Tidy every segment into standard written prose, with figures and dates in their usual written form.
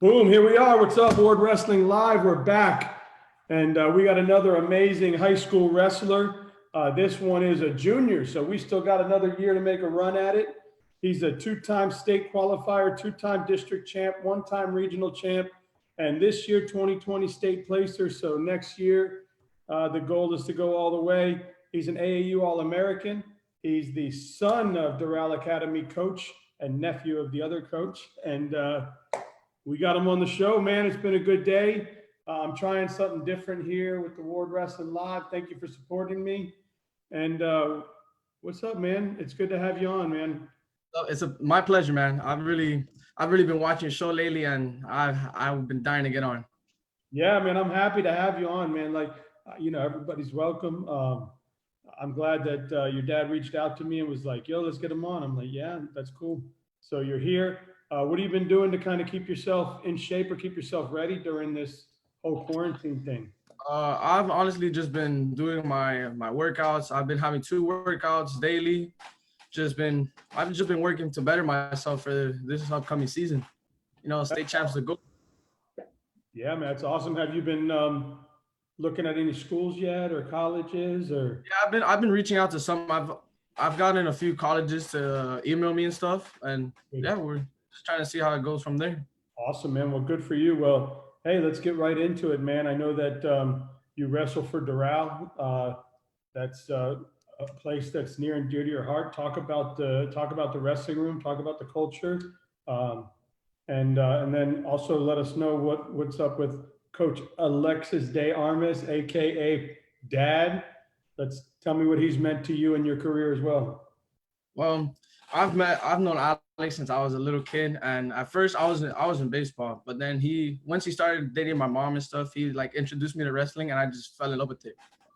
Boom, here we are. What's up, Ward Wrestling Live? We're back. And we got another amazing high school wrestler. This one is a junior, so we still got another year to make a run at it. He's a two-time state qualifier, two-time district champ, one-time regional champ, and this year 2020 state placer. So next year, the goal is to go all the way. He's an AAU All-American. He's the son of Doral Academy coach and nephew of the other coach. And we got him on the show, man. It's been a good day. I'm trying something different here with the Ward Wrestling Live. Thank you for supporting me. And what's up, man? It's good to have you on, man. It's my pleasure, man. I've really been watching your show lately, and I've been dying to get on. Yeah, man. I'm happy to have you on, man. Like, everybody's welcome. I'm glad that your dad reached out to me and was like, "Yo, let's get him on." I'm like, "Yeah, that's cool." So you're here. What have you been doing to kind of keep yourself in shape or keep yourself ready during this whole quarantine thing? I've honestly just been doing my workouts. I've been having 2 workouts daily. I've just been working to better myself for this upcoming season. State champs the goal. Yeah, man, that's awesome. Have you been looking at any schools yet or colleges or? Yeah, I've been reaching out to some. I've gotten a few colleges to email me and stuff, and yeah, we're just trying to see how it goes from there. Awesome, man. Well, good for you. Well, hey, let's get right into it, man. I know that you wrestle for Doral. That's a place that's near and dear to your heart. Talk about the wrestling room. Talk about the culture, and then also let us know what's up with Coach Alexis De Armas, aka Dad. Tell me what he's meant to you in your career as well. Well, I've known Alex since I was a little kid, and at first I was in baseball, but then once he started dating my mom and stuff, he like introduced me to wrestling, and I just fell in love with it.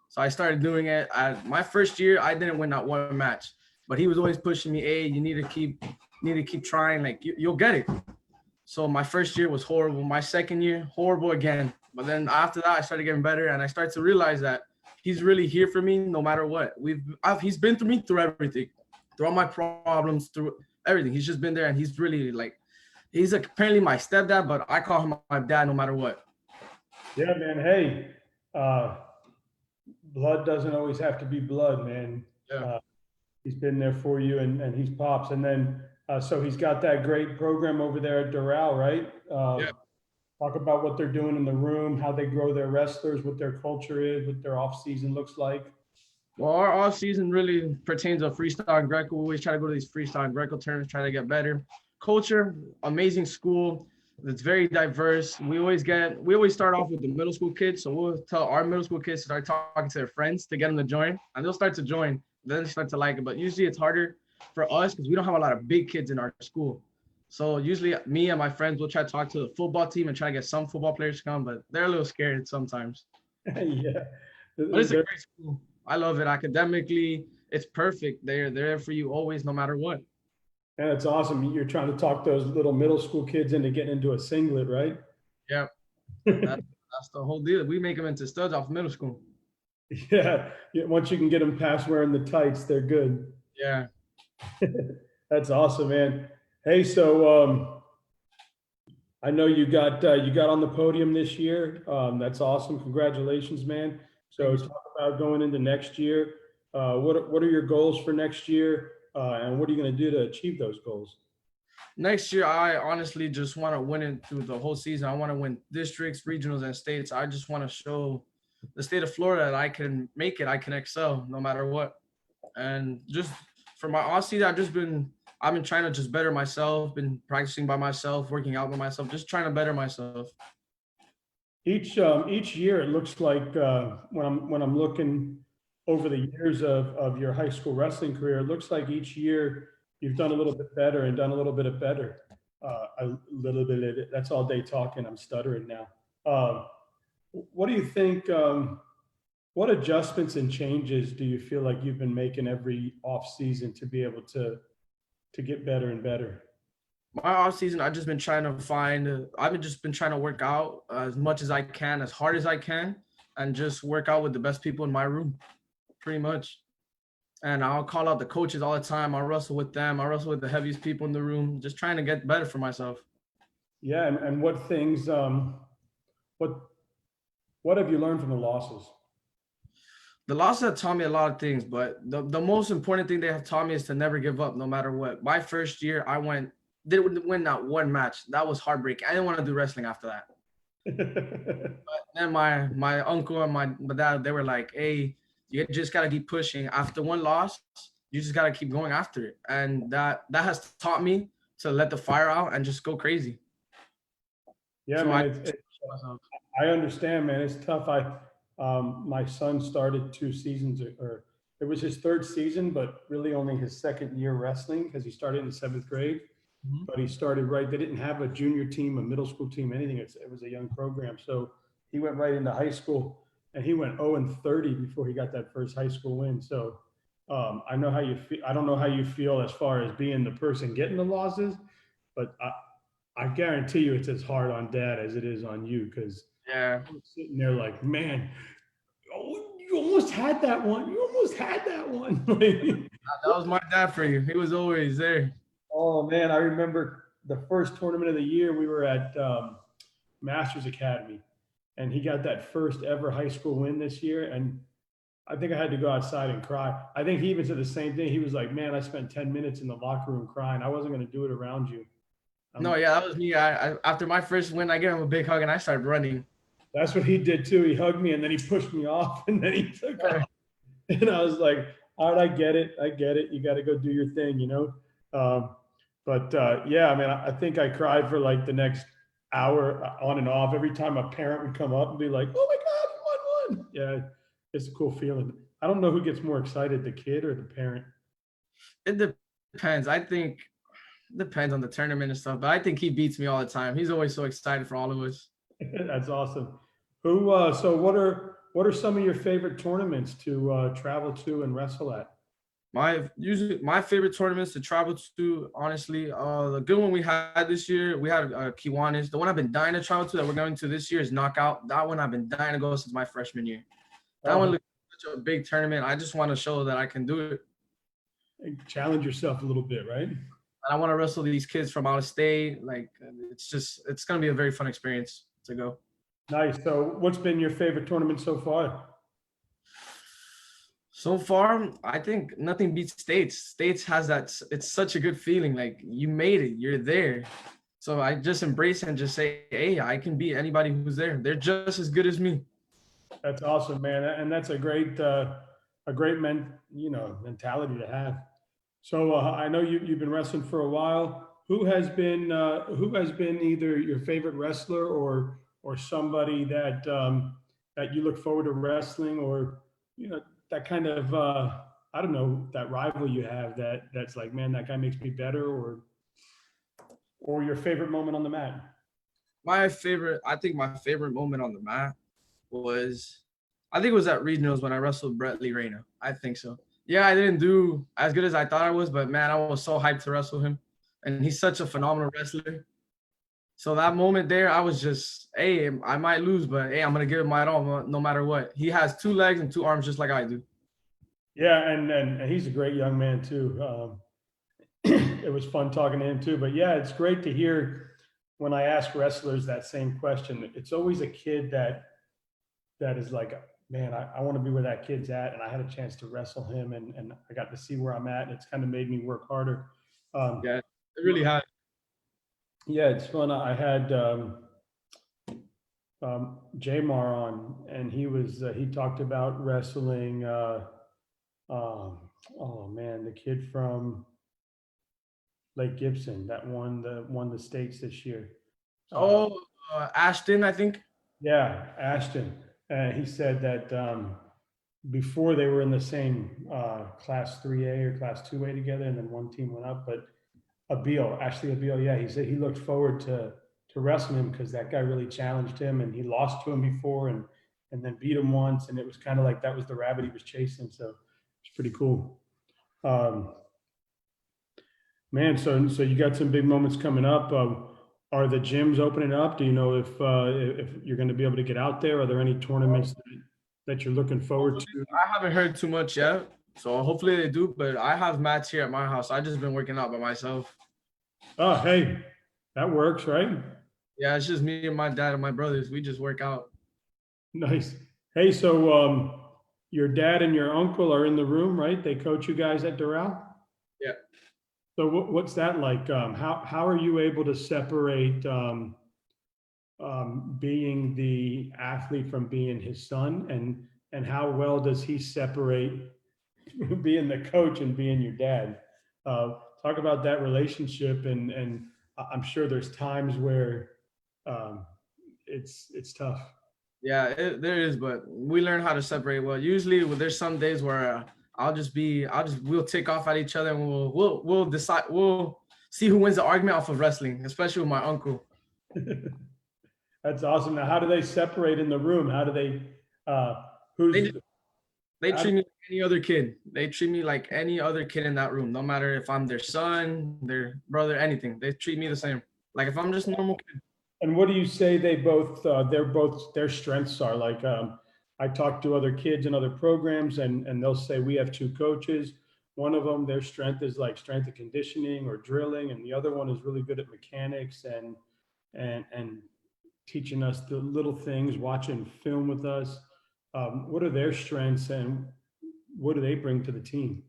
So I started doing it. My first year, I didn't win not one match, but he was always pushing me. Hey, you need to keep trying. Like you'll get it. So my first year was horrible. My second year, horrible again. But then after that, I started getting better, and I started to realize that he's really here for me no matter what. He's been through me through everything, through all my problems, through everything. He's just been there, and he's really he's apparently my stepdad, but I call him my dad no matter what. Yeah, man. Hey, blood doesn't always have to be blood, man. Yeah. He's been there for you, and he's pops. And then so he's got that great program over there at Doral, right? Yeah. Talk about what they're doing in the room, how they grow their wrestlers, what their culture is, what their off season looks like. Well, our off season really pertains to freestyle and Greco. We always try to go to these freestyle and Greco tournaments, try to get better. Culture, amazing school. It's very diverse. We always start off with the middle school kids. So we'll tell our middle school kids to start talking to their friends to get them to join, and they'll start to join. Then they start to like it. But usually it's harder for us because we don't have a lot of big kids in our school. So usually me and my friends will try to talk to the football team and try to get some football players to come, but they're a little scared sometimes. Yeah. But it's a great school. I love it. Academically, it's perfect. They're there for you always, no matter what. And it's awesome. You're trying to talk those little middle school kids into getting into a singlet, right? Yeah. That's the whole deal. We make them into studs off middle school. Yeah. Once you can get them past wearing the tights, they're good. Yeah. That's awesome, man. Hey, so I know you got on the podium this year. That's awesome. Congratulations, man. So talk about going into next year. What are your goals for next year? And what are you going to do to achieve those goals? Next year, I honestly just want to win it through the whole season. I want to win districts, regionals, and states. I just want to show the state of Florida that I can make it. I can excel no matter what. And just for my off season, I've been trying to just better myself, been practicing by myself, working out by myself, just trying to better myself. Each year, it looks like when I'm looking over the years of your high school wrestling career, it looks like each year you've done a little bit better and done a little bit better. A little bit of it. That's all day talking. I'm stuttering now. What do you think? What adjustments and changes do you feel like you've been making every off season to be able to get better and better? My off season, I've just been trying to work out as much as I can, as hard as I can, and just work out with the best people in my room, pretty much. And I'll call out the coaches all the time. I'll wrestle with them. I'll wrestle with the heaviest people in the room, just trying to get better for myself. Yeah, and what things, what what have you learned from the losses? The losses have taught me a lot of things, but the most important thing they have taught me is to never give up no matter what. My first year, didn't win not one match. That was heartbreaking. I didn't want to do wrestling after that. Then my uncle and my dad, they were like, "Hey, you just gotta keep pushing. After one loss, you just gotta keep going after it." And that has taught me to let the fire out and just go crazy. Yeah, So I man, myself. I understand, man. It's tough. My son started 2 seasons, or it was his third season, but really only his second year wrestling because he started in seventh grade. Mhm. But he started right. They didn't have a junior team, a middle school team, anything. It was a young program, so he went right into high school, and he went 0-30 before he got that first high school win. So I know how you feel. I don't know how you feel as far as being the person getting the losses, but I guarantee you it's as hard on dad as it is on you because Yeah, I'm sitting there like, man, oh, you almost had that one. You almost had that one. Like, that was my dad for you. He was always there. oh man, I remember the first tournament of the year. We were at Masters Academy, and he got that first ever high school win this year. And I think I had to go outside and cry. I think he even said the same thing. He was like, "Man, I spent 10 minutes in the locker room crying. I wasn't going to do it around you." No, Um, yeah, that was me. After my first win, I gave him a big hug and I started running. that's what he did too. He hugged me and then he pushed me off, and then he took off. And I was like, "All right, I get it. I get it. You got to go do your thing, you know." Um, but yeah, I mean, I think I cried for like the next hour on and off. Every time a parent would come up and be like, "Oh my God, you won one!" Yeah, it's a cool feeling. I don't know who gets more excited, the kid or the parent. It depends. I think it depends on the tournament and stuff, but I think he beats me all the time. He's always so excited for all of us. That's awesome. Who? So, what are some of your favorite tournaments to travel to and wrestle at? My favorite tournaments to travel to, honestly, the good one we had this year, we had Kiwanis. The one I've been dying to travel to that we're going to this year is Knockout. That one I've been dying to go since my freshman year. That one Oh, looks like such a big tournament. I just want to show that I can do it. challenge yourself a little bit, right? I want to wrestle these kids from out of state. Like it's gonna be a very fun experience to go. Nice. So, what's been your favorite tournament so far? So far, I think nothing beats States. States has that. It's such a good feeling. Like you made it. You're there. So I just embrace it and just say, hey, I can beat anybody who's there. They're just as good as me. That's awesome, man, and that's a great mentality to have. So I know you've been wrestling for a while. Who has been either your favorite wrestler or somebody that that you look forward to wrestling, or that kind of I don't know, that rival you have that's like, man, that guy makes me better, or your favorite moment on the mat. I think my favorite moment on the mat was, I think it was at regionals when I wrestled Brett Lee Reyna. I think so. Yeah, I didn't do as good as I thought I was, but man, I was so hyped to wrestle him, and he's such a phenomenal wrestler. So that moment there, I was just, hey, I might lose, but hey, I'm gonna give it my all, no matter what. He has 2 legs and 2 arms just like I do. Yeah, and he's a great young man too. It was fun talking to him too. But yeah, it's great to hear when I ask wrestlers that same question. It's always a kid that is like, man, I want to be where that kid's at, and I had a chance to wrestle him, and I got to see where I'm at, and it's kind of made me work harder. Um, Yeah, it really has. yeah, it's fun. I had Jamar on, and he talked about wrestling. Um, oh man, the kid from Lake Gibson that won the states this year. Uh, Oh, Ashton, I think. yeah, Ashton. He said that before they were in the same class 3A or class 2A together, and then one team went up. But Ashley Abil, yeah, he said he looked forward to wrestling him because that guy really challenged him, and he lost to him before, and then beat him once, and it was kind of like that was the rabbit he was chasing. So it's pretty cool. Um, Man, so you got some big moments coming up. Are the gyms opening up? Do you know if you're going to be able to get out there? Are there any tournaments that you're looking forward Hopefully, to? I haven't heard too much yet, so hopefully they do. But I have mats here at my house. I just been working out by myself. Oh, hey, that works, right? Yeah, it's just me and my dad and my brothers. We just work out. Nice. Hey, so your dad and your uncle are in the room, right? They coach you guys at Doral? Yeah. So what's that like? How are you able to separate being the athlete from being his son, and how well does he separate being the coach and being your dad? Talk about that relationship, and I'm sure there's times where um, it's tough. Yeah, there is, but we learn how to separate well. Usually, there's some days where we'll take off at each other and we'll decide, we'll see who wins the argument off of wrestling, especially with my uncle. That's awesome. Now, how do they separate in the room? How do they? They Who's? they How do, treat me like any other kid. They treat me like any other kid in that room, no matter if I'm their son, their brother, anything. They treat me the same. Like if I'm just a normal kid. and what do you say they both? They're both their strengths are like. I talk to other kids in other programs, and they'll say we have two coaches. One of them, their strength is like strength and conditioning or drilling, and the other one is really good at mechanics and teaching us the little things, watching film with us. What are their strengths, and what do they bring to the team?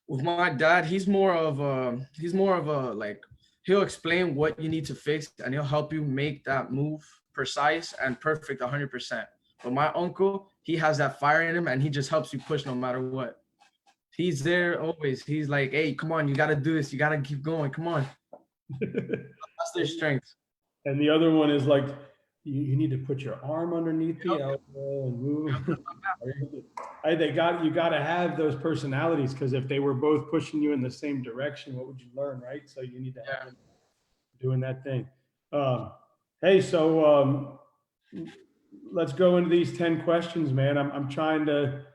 With my dad, he's more of a like he'll explain what you need to fix and he'll help you make that move precise and perfect 100%. But my uncle, he has that fire in him and he just helps you push no matter what. He's there always. He's like, hey, come on, you got to do this. You got to keep going. Come on. That's their strength. And the other one is like, you need to put your arm underneath the elbow and move. You got to have those personalities, because if they were both pushing you in the same direction, what would you learn, right? So you need to have them doing that thing. Um, hey, so let's go into these 10 questions, man. I'm trying to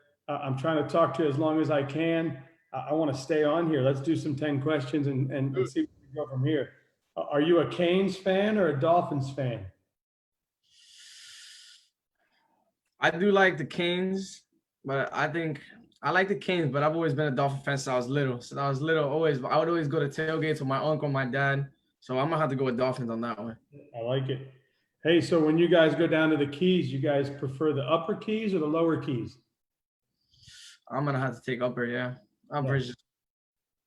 talk to you as long as I can. I want to stay on here. Let's do some 10 questions and see where we go from here. Are you a Canes fan or a Dolphins fan? I do like the Canes, but I think I like the Canes, but I've always been a Dolphin fan since I was little. Since I was little, I would always go to tailgates with my uncle, my dad. So I'm gonna have to go with Dolphins on that one. I like it. Hey, so when you guys go down to the Keys, you guys prefer the upper Keys or the lower Keys? I'm gonna have to take upper, yeah. Upper Yeah, is just,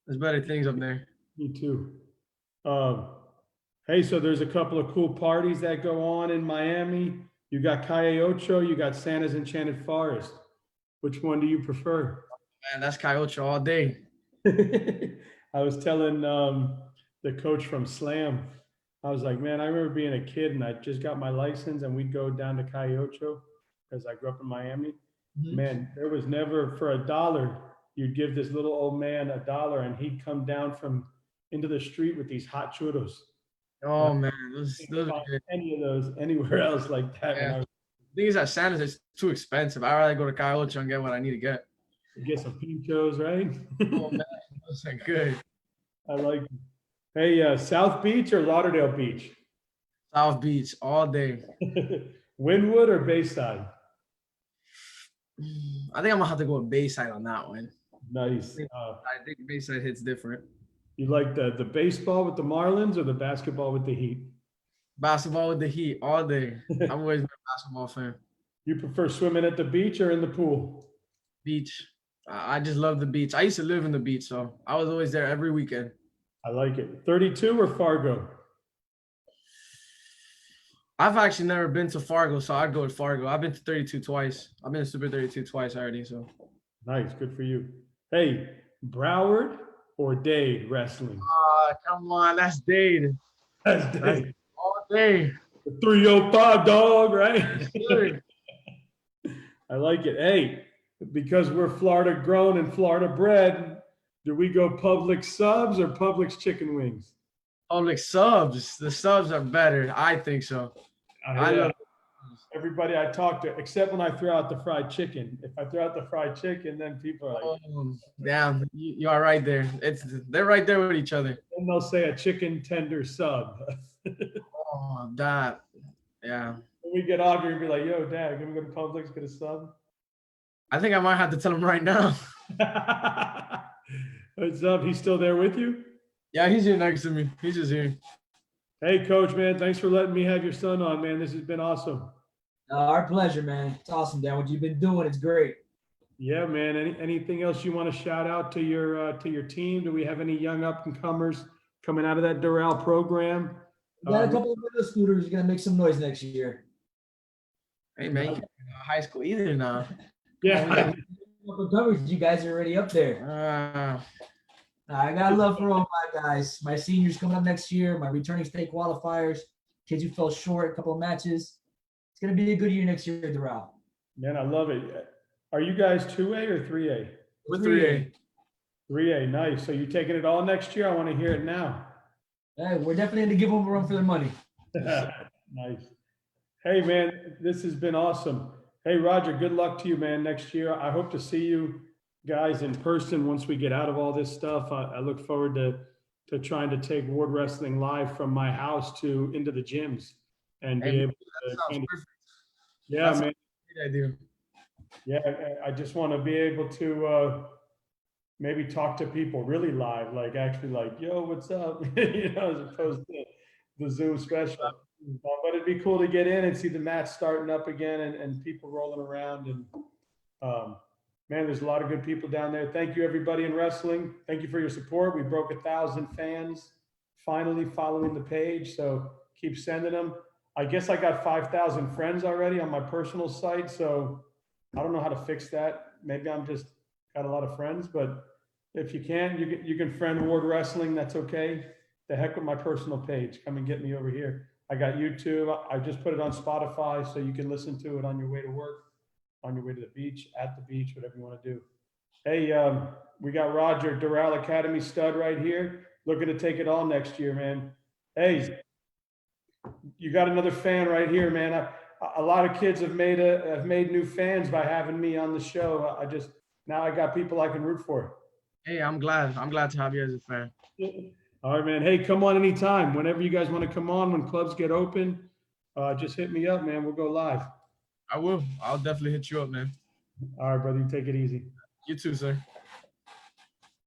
there's better things up there. me too. Um, hey, so there's a couple of cool parties that go on in Miami. You got Calle Ocho, you got Santa's Enchanted Forest. Which one do you prefer? Man, that's Coyote all day. I was telling the coach from Slam, I was like, man, I remember being a kid and I just got my license and we'd go down to Calle Ocho because I grew up in Miami. Man, there was never for $1, you'd give this little old man $1 and he'd come down from into the street with these hot churros. And I Oh man, didn't those are find good. any of those anywhere else like that when Yeah. I was Thing is, at Santa's, it's too expensive. I'd rather go to Coyote and get what I need to get. get some pinchos, right? Oh man, those are good. I like it. Hey, South Beach or Lauderdale Beach? South Beach all day. Wynwood or Bayside? I think I'm gonna have to go with Bayside on that one. Nice. I think Bayside hits different. You like the baseball with the Marlins or the basketball with the Heat? Basketball with the Heat all day. I've always been a basketball fan. You prefer swimming at the beach or in the pool? Beach. I just love the beach. I used to live in the beach, so I was always there every weekend. I like it. 32 or Fargo? I've actually never been to Fargo, so I'd go with Fargo. I've been to 32 twice. I've been to Super 32 twice already. So Nice, good for you. Hey, Broward or Dade wrestling? come on, that's Dade. That's Dade. All day. The 305 dog, right? Good. I like it. Hey, because we're Florida grown and Florida bred, do we go Publix subs or Publix chicken wings? Public subs. The subs are better. I think so. I love Everybody I talk to, except when I throw out the fried chicken. If I throw out the fried chicken, then people are like, yeah, you are right there. They're right there with each other. then they'll say a chicken tender sub. Oh, that, yeah. When we get off here and be like, yo, Dad, can we go to Publix, get a sub? I think I might have to tell him right now. What's up? He's still there with you? Yeah, he's here next to me. He's just here. Hey, coach, man, thanks for letting me have your son on, man. This has been awesome. Our pleasure, man. It's awesome, Dan. What you've been doing, it's great. Yeah, man. Anything else you want to shout out to your team? Do we have any young up and comers coming out of that Doral program? We got a couple of middle schoolers gonna make some noise next year. Hey man, you can't go to high school either now. Yeah. You guys are already up there. I got love for all my guys. My seniors coming up next year, my returning state qualifiers, kids who fell short a couple of matches. It's gonna be a good year next year at Doral. Man, I love it. Are you guys 2A or 3A? We're 3A. 3A, nice. So you taking it all next year? I want to hear it now. Hey, we're definitely going to give them a run for their money. Nice. Hey, man, this has been awesome. Hey, Roger, good luck to you, man, next year. I hope to see you guys in person once we get out of all this stuff. I look forward to trying to take Ward Wrestling live from my house into the gyms and be able to kind of, yeah, That's man. Great idea. Yeah, I just want to be able to maybe talk to people really live, like actually like, yo, what's up? You know, as opposed to the Zoom special. But it'd be cool to get in and see the match starting up again and people rolling around. And man, there's a lot of good people down there. Thank you, everybody in wrestling. Thank you for your support. We broke 1,000 fans finally following the page. So keep sending them. I guess I got 5,000 friends already on my personal site. So I don't know how to fix that. Maybe I'm just got a lot of friends, but if you can, you can friend Ward Wrestling. That's okay. The heck with my personal page. Come and get me over here. I got YouTube. I just put it on Spotify so you can listen to it on your way to work, on your way to the beach, at the beach, whatever you want to do. Hey, we got Roger, Doral Academy stud right here. Looking to take it all next year, man. Hey, you got another fan right here, man. A lot of kids have made new fans by having me on the show. Now I got people I can root for. Hey, I'm glad to have you as a fan. All right, man. Hey, come on anytime. Whenever you guys want to come on, when clubs get open, just hit me up, man. We'll go live. I will. I'll definitely hit you up, man. All right, brother. You take it easy. You too, sir.